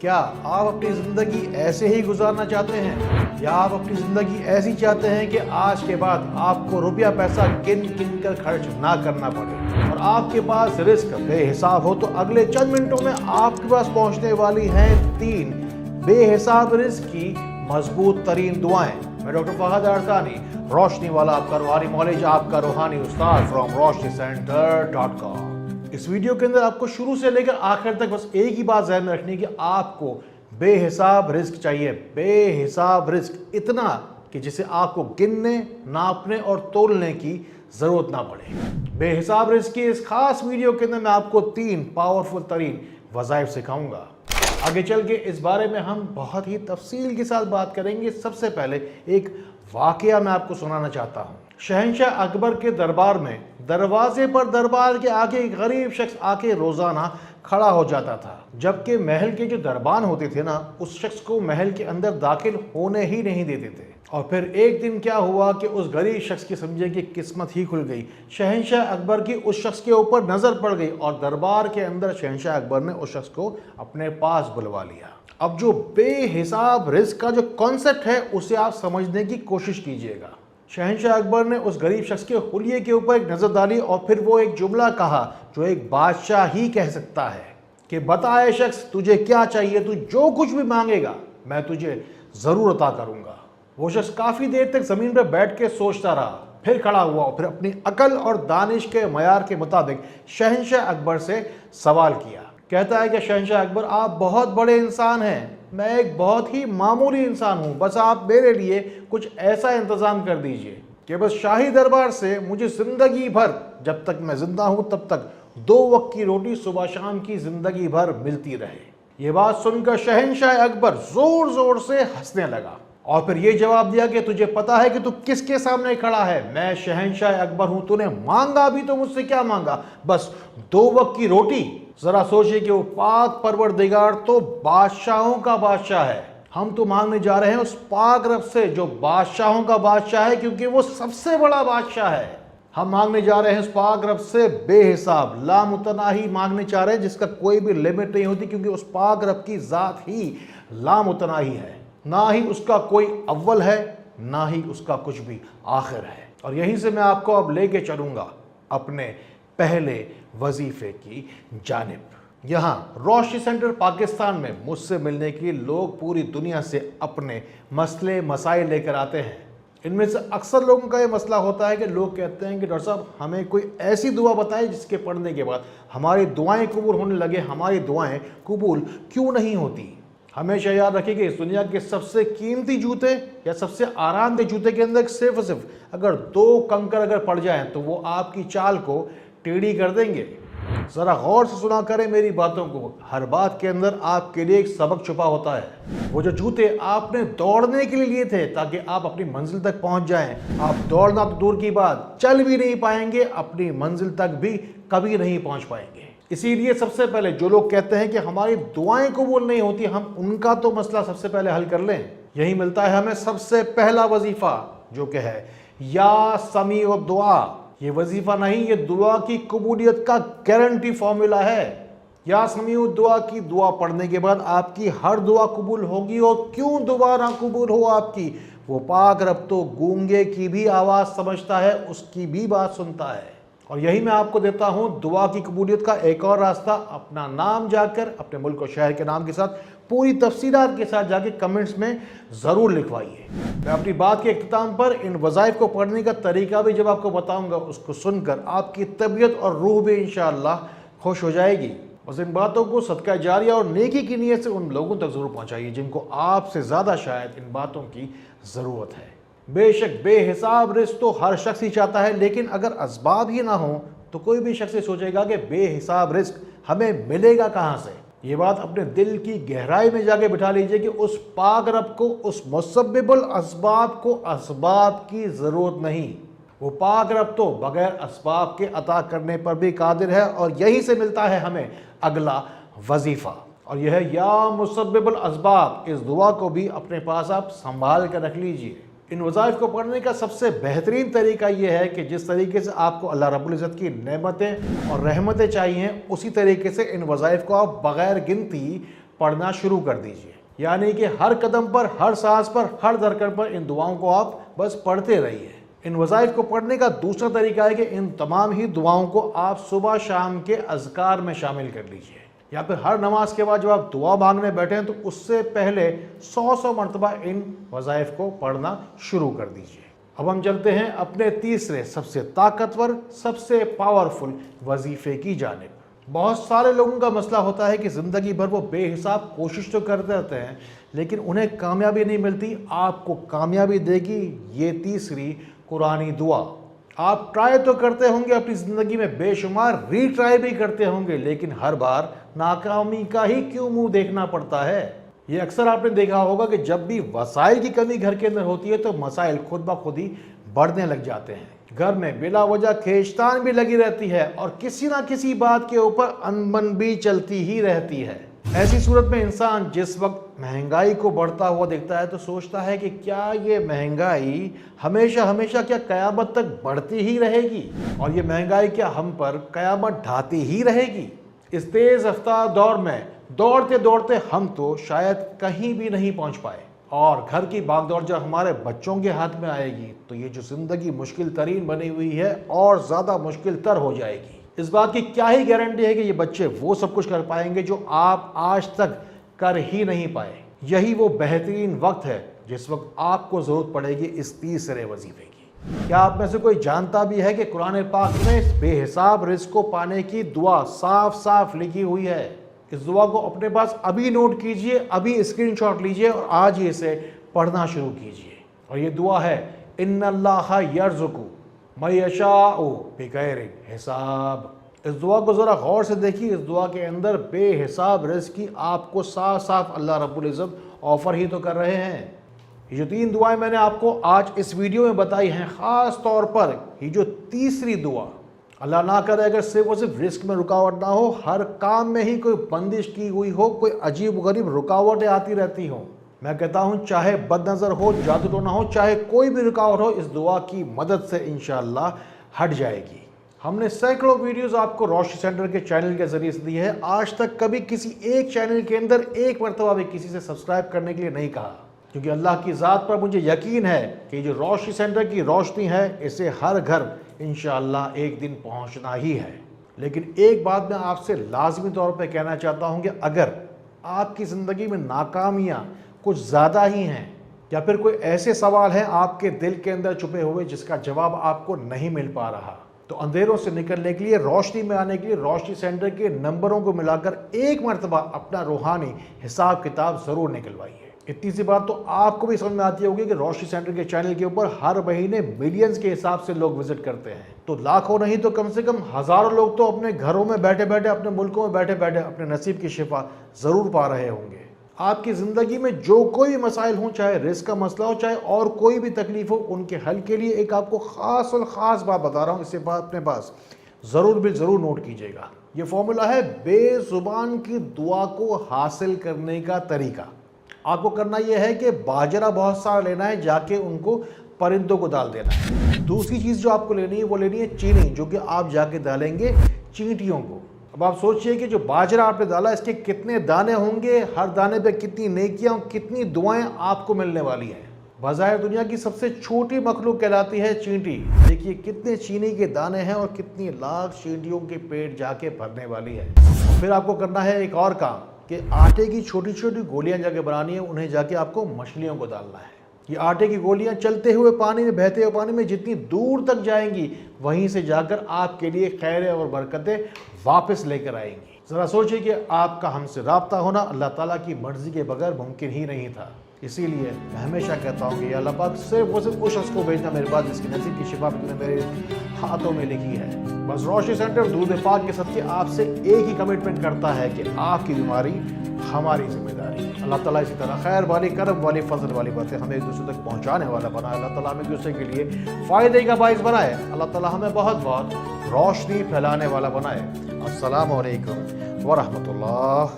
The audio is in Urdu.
کیا آپ اپنی زندگی ایسے ہی گزارنا چاہتے ہیں یا آپ اپنی زندگی ایسی چاہتے ہیں کہ آج کے بعد آپ کو روپیہ پیسہ گن گن کر خرچ نہ کرنا پڑے اور آپ کے پاس رزق بے حساب ہو؟ تو اگلے چند منٹوں میں آپ کے پاس پہنچنے والی ہیں 3 بے حساب رزق کی مضبوط ترین دعائیں۔ میں ڈاکٹر فہد ارتانی، روشنی والا آپ کا روحانی معالج، آپ کا روحانی استاد فرام roshnicenter.com۔ اس ویڈیو کے اندر آپ کو شروع سے لے کر آخر تک بس ایک ہی بات ذہن میں رکھنی ہے کہ آپ کو بے حساب رزق چاہیے، بے حساب رزق، اتنا کہ جسے آپ کو گننے، ناپنے اور تولنے کی ضرورت نہ پڑے۔ بے حساب رزق کی اس خاص ویڈیو کے اندر میں آپ کو 3 پاورفل ترین وظائف سکھاؤں گا۔ آگے چل کے اس بارے میں ہم بہت ہی تفصیل کے ساتھ بات کریں گے۔ سب سے پہلے ایک واقعہ میں آپ کو سنانا چاہتا ہوں۔ شہنشاہ اکبر کے دربار میں دروازے پر دربار کے آگے ایک غریب شخص آ کے روزانہ کھڑا ہو جاتا تھا، جبکہ محل کے جو دربان ہوتے تھے نا، اس شخص کو محل کے اندر داخل ہونے ہی نہیں دیتے تھے۔ اور پھر ایک دن کیا ہوا کہ اس غریب شخص کی سمجھے کہ قسمت ہی کھل گئی۔ شہنشاہ اکبر کی اس شخص کے اوپر نظر پڑ گئی اور دربار کے اندر شہنشاہ اکبر نے اس شخص کو اپنے پاس بلوا لیا۔ اب جو بے حساب رزق کا جو کانسیپٹ ہے اسے آپ سمجھنے کی کوشش کیجئے گا۔ شہنشاہ اکبر نے اس غریب شخص کے حلیے کے اوپر ایک نظر ڈالی اور پھر وہ ایک جملہ کہا جو ایک بادشاہ ہی کہہ سکتا ہے کہ بتا اے شخص، تجھے کیا چاہیے؟ تو جو کچھ بھی مانگے گا میں تجھے ضرور عطا کروں گا۔ وہ شخص کافی دیر تک زمین پر بیٹھ کے سوچتا رہا، پھر کھڑا ہوا اور پھر اپنی عقل اور دانش کے معیار کے مطابق شہنشاہ اکبر سے سوال کیا۔ کہتا ہے کہ شہنشاہ اکبر، آپ بہت بڑے انسان ہیں، میں ایک بہت ہی معمولی انسان ہوں، بس آپ میرے لیے کچھ ایسا انتظام کر دیجئے کہ بس شاہی دربار سے مجھے زندگی بھر، جب تک میں زندہ ہوں تب تک 2 وقت کی روٹی صبح شام کی زندگی بھر ملتی رہے۔ یہ بات سن کر شہنشاہ اکبر زور زور سے ہنسنے لگا اور پھر یہ جواب دیا کہ تجھے پتا ہے کہ تو کس کے سامنے کھڑا ہے؟ میں شہنشاہ اکبر ہوں، تو نے مانگا بھی تو مجھ سے کیا مانگا؟ بس 2 وقت کی روٹی۔ ذرا سوچئے کہ وہ پاک پروردگار تو بادشاہوں کا بادشاہ ہے، ہم تو مانگنے جا رہے ہیں اس پاک رب سے جو بادشاہوں کا بادشاہ ہے، کیونکہ وہ سب سے بڑا بادشاہ ہے۔ ہم مانگنے جا رہے ہیں اس پاک رب سے بے حساب، لامتناہی مانگنے چاہ رہے ہیں، جس کا کوئی بھی لمٹ نہیں ہوتی، کیونکہ اس پاک رب کی ذات ہی لامتناہی ہے، نہ ہی اس کا کوئی اول ہے، نہ ہی اس کا کچھ بھی آخر ہے۔ اور یہیں سے میں آپ کو اب لے کے چلوں گا اپنے پہلے وظیفے کی جانب۔ یہاں روشنی سینٹر پاکستان میں مجھ سے ملنے کے لیے لوگ پوری دنیا سے اپنے مسئلے مسائل لے کر آتے ہیں۔ ان میں سے اکثر لوگوں کا یہ مسئلہ ہوتا ہے کہ لوگ کہتے ہیں کہ ڈاکٹر صاحب ہمیں کوئی ایسی دعا بتائے جس کے پڑھنے کے بعد ہماری دعائیں قبول ہونے لگے، ہماری دعائیں قبول کیوں نہیں ہوتی؟ ہمیشہ یاد رکھیں کہ اس دنیا کے سب سے قیمتی جوتے یا سب سے آرام دہ جوتے کے اندر صرف اگر 2 کنکر اگر پڑ جائیں تو وہ آپ کی چال کو ٹیڑھی کر دیں گے۔ ذرا غور سے سنا کریں میری باتوں کو، ہر بات کے اندر آپ کے لیے ایک سبق چھپا ہوتا ہے۔ وہ جو جوتے آپ نے دوڑنے کے لیے لیے تھے تاکہ آپ اپنی منزل تک پہنچ جائیں، آپ دوڑنا تو دور کی بات، چل بھی نہیں پائیں گے، اپنی منزل تک بھی کبھی نہیں پہنچ پائیں گے۔ اسی لیے سب سے پہلے جو لوگ کہتے ہیں کہ ہماری دعائیں قبول نہیں ہوتی، ہم ان کا تو مسئلہ سب سے پہلے حل کر لیں۔ یہی ملتا ہے ہمیں سب سے پہلا وظیفہ جو کہ ہے یا سمیع الدعا۔ یہ وظیفہ نہیں، یہ دعا کی قبولیت کا گارنٹی فارمولا ہے۔ یا سمیع الدعا کی دعا پڑھنے کے بعد آپ کی ہر دعا قبول ہوگی، اور کیوں دعا نہ قبول ہو آپ کی؟ وہ پاک رب تو گونگے کی بھی آواز سمجھتا ہے، اس کی بھی بات سنتا ہے۔ اور یہی میں آپ کو دیتا ہوں دعا کی قبولیت کا ایک اور راستہ۔ اپنا نام جا کر اپنے ملک و شہر کے نام کے ساتھ پوری تفصیلات کے ساتھ جا کے کمنٹس میں ضرور لکھوائیے۔ میں اپنی بات کے اختتام پر ان وظائف کو پڑھنے کا طریقہ بھی جب آپ کو بتاؤں گا، اس کو سن کر آپ کی طبیعت اور روح بھی انشاءاللہ خوش ہو جائے گی۔ بس ان باتوں کو صدقہ جاریہ اور نیکی کی نیت سے ان لوگوں تک ضرور پہنچائیے جن کو آپ سے زیادہ شاید ان باتوں کی ضرورت ہے۔ بے شک بے حساب رزق تو ہر شخص ہی چاہتا ہے، لیکن اگر اسباب ہی نہ ہوں تو کوئی بھی شخص سوچے گا کہ بے حساب رزق ہمیں ملے گا کہاں سے۔ یہ بات اپنے دل کی گہرائی میں جا کے بٹھا لیجئے کہ اس پاک رب کو، اس مسبب الاسباب کو اسباب کی ضرورت نہیں۔ وہ پاک رب تو بغیر اسباب کے عطا کرنے پر بھی قادر ہے۔ اور یہی سے ملتا ہے ہمیں اگلا وظیفہ، اور یہ ہے یا مسبب الاسباب۔ اس دعا کو بھی اپنے پاس آپ سنبھال کر رکھ لیجئے۔ ان وظائف کو پڑھنے کا سب سے بہترین طریقہ یہ ہے کہ جس طریقے سے آپ کو اللہ رب العزت کی نعمتیں اور رحمتیں چاہیے، اسی طریقے سے ان وظائف کو آپ بغیر گنتی پڑھنا شروع کر دیجئے. یعنی کہ ہر قدم پر، ہر سانس پر، ہر دھڑکن پر ان دعاؤں کو آپ بس پڑھتے رہیے. ان وظائف کو پڑھنے کا دوسرا طریقہ ہے کہ ان تمام ہی دعاؤں کو آپ صبح شام کے اذکار میں شامل کر لیجئے. یا پھر ہر نماز کے بعد جب آپ دعا مانگنے بیٹھے ہیں تو اس سے پہلے 100 مرتبہ ان وظائف کو پڑھنا شروع کر دیجئے. اب ہم چلتے ہیں اپنے تیسرے سب سے طاقتور، سب سے پاورفل وظیفے کی جانب. بہت سارے لوگوں کا مسئلہ ہوتا ہے کہ زندگی بھر وہ بے حساب کوشش تو کرتے رہتے ہیں لیکن انہیں کامیابی نہیں ملتی. آپ کو کامیابی دے گی یہ تیسری قرآنی دعا. آپ ٹرائی تو کرتے ہوں گے اپنی زندگی میں بے شمار، ری ٹرائی بھی کرتے ہوں گے، لیکن ہر بار ناکامی کا ہی کیوں منہ دیکھنا پڑتا ہے؟ یہ اکثر آپ نے دیکھا ہوگا کہ جب بھی وسائل کی کمی گھر کے اندر ہوتی ہے تو مسائل خود بخود ہی بڑھنے لگ جاتے ہیں. گھر میں بلا وجہ کھینچتان بھی لگی رہتی ہے اور کسی نہ کسی بات کے اوپر انبن بھی چلتی ہی رہتی ہے. ایسی صورت میں انسان جس وقت مہنگائی کو بڑھتا ہوا دیکھتا ہے تو سوچتا ہے کہ کیا یہ مہنگائی ہمیشہ کیا قیامت تک بڑھتی ہی رہے گی، اور یہ مہنگائی کیا ہم پر قیامت ڈھاتی ہی رہے گی؟ اس تیز رفتار دور میں دوڑتے ہم تو شاید کہیں بھی نہیں پہنچ پائے، اور گھر کی بھاگ دوڑ جب ہمارے بچوں کے ہاتھ میں آئے گی تو یہ جو زندگی مشکل ترین بنی ہوئی ہے اور زیادہ مشکل تر ہو جائے گی. اس بات کی کیا ہی گارنٹی ہے کہ یہ بچے وہ سب کچھ کر پائیں گے جو آپ آج تک کر ہی نہیں پائے. یہی وہ بہترین وقت ہے جس وقت آپ کو ضرورت پڑے گی اس تیسرے وظیفے کی. کیا آپ میں سے کوئی جانتا بھی ہے کہ قرآن پاک میں بے حساب رزق کو پانے کی دعا صاف لکھی ہوئی ہے؟ اس دعا کو اپنے پاس ابھی نوٹ کیجئے، ابھی اسکرین شاٹ لیجئے اور آج ہی اسے پڑھنا شروع کیجئے. اور یہ دعا ہے ان اللہ یرزق من یشاء بغیر حساب. اس دعا کو ذرا غور سے دیکھیے. اس دعا کے اندر بے حساب رزق کی آپ کو صاف اللہ رب العزت آفر ہی تو کر رہے ہیں. یہ جو 3 دعائیں میں نے آپ کو آج اس ویڈیو میں بتائی ہیں، خاص طور پر یہ جو تیسری دعا، اللہ نہ کرے اگر صرف اور صرف رزق میں رکاوٹ نہ ہو، ہر کام میں ہی کوئی بندش کی ہوئی ہو، کوئی عجیب غریب رکاوٹیں آتی رہتی ہوں. میں کہتا ہوں چاہے بد نظر ہو، جادو ٹونا ہو، چاہے کوئی بھی رکاوٹ ہو، اس دعا کی مدد سے انشاءاللہ ہٹ جائے گی. ہم نے سینکڑوں ویڈیوز آپ کو روشنی سینٹر کے چینل کے ذریعے سے دی ہے. آج تک کبھی کسی ایک چینل کے اندر ایک مرتبہ بھی کسی سے سبسکرائب کرنے کے لیے نہیں کہا، کیونکہ اللہ کی ذات پر مجھے یقین ہے کہ یہ جو روشنی سینٹر کی روشنی ہے اسے ہر گھر انشاءاللہ ایک دن پہنچنا ہی ہے. لیکن ایک بات میں آپ سے لازمی طور پہ کہنا چاہتا ہوں کہ اگر آپ کی زندگی میں ناکامیاں کچھ زیادہ ہی ہیں، یا پھر کوئی ایسے سوال ہیں آپ کے دل کے اندر چھپے ہوئے جس کا جواب آپ کو نہیں مل پا رہا، تو اندھیروں سے نکلنے کے لیے، روشنی میں آنے کے لیے روشنی سینٹر کے نمبروں کو ملا کر ایک مرتبہ اپنا روحانی حساب کتاب ضرور نکلوائیے. اتنی سی بات تو آپ کو بھی سمجھ میں آتی ہوگی کہ روشنی سینٹر کے چینل کے اوپر ہر مہینے ملینز کے حساب سے لوگ وزٹ کرتے ہیں، تو لاکھوں نہیں تو کم سے کم ہزاروں لوگ تو اپنے گھروں میں بیٹھے اپنے ملکوں میں بیٹھے اپنے نصیب کی شفا ضرور پا رہے ہوں گے. آپ کی زندگی میں جو کوئی مسائل ہوں، چاہے رزق کا مسئلہ ہو، چاہے اور کوئی بھی تکلیف ہو، ان کے حل کے لیے ایک آپ کو خاص بات بتا رہا ہوں. اسے اپنے پاس ضرور نوٹ کیجئے گا. یہ فارمولا ہے بے زبان کی دعا کو حاصل کرنے کا طریقہ. آپ کو کرنا یہ ہے کہ باجرہ بہت سارا لینا ہے، جا کے ان کو پرندوں کو ڈال دینا ہے. دوسری چیز جو آپ کو لینی ہے وہ لینی ہے چینی، جو کہ آپ جا کے ڈالیں گے چینٹیوں کو. اب آپ سوچئے کہ جو باجرہ آپ نے ڈالا اس کے کتنے دانے ہوں گے، ہر دانے پہ کتنی نیکیاں، کتنی دعائیں آپ کو ملنے والی ہیں. بظاہر دنیا کی سب سے چھوٹی مخلوق کہلاتی ہے چینٹی. دیکھیے کتنے چینی کے دانے ہیں اور کتنی لاکھ چینٹیوں کے پیٹ جا کے بھرنے والی ہے. پھر آپ کو کرنا ہے ایک اور کام کہ آٹے کی چھوٹی گولیاں جا کے بنانی ہے، انہیں جا کے آپ کو مچھلیوں کو ڈالنا ہے. یہ آٹے کی گولیاں چلتے ہوئے پانی میں، بہتے ہوئے پانی میں جتنی دور تک جائیں گی، وہیں سے جا کر آپ کے لیے خیر اور برکتیں واپس لے کر آئیں گی. ذرا سوچیں کہ آپ کا ہم سے رابطہ ہونا اللہ تعالیٰ کی مرضی کے بغیر ممکن ہی نہیں تھا. اسی لیے میں ہمیشہ کہتا ہوں کہ یا اللہ پاک صرف اس شخص کو بھیجنا میرے پاس جس کی نصیب کی شفا نے میرے ہاتھوں میں لکھی ہے. بس روشنی سینٹر درود پاک کے صدقے آپ سے ایک ہی کمٹمنٹ کرتا ہے کہ آپ کی بیماری ہماری ذمہ داری. اللہ تعالیٰ اسی طرح خیر والی، کرم والی، فضل والی باتیں ہمیں ایک دوسرے تک پہنچانے والا بنائے. اللہ تعالیٰ ہمیں ایک دوسرے کے لیے فائدے کا باعث بنائے. اللہ تعالیٰ ہمیں بہت روشنی پھیلانے والا بنائے. السلام علیکم ورحمۃ اللہ.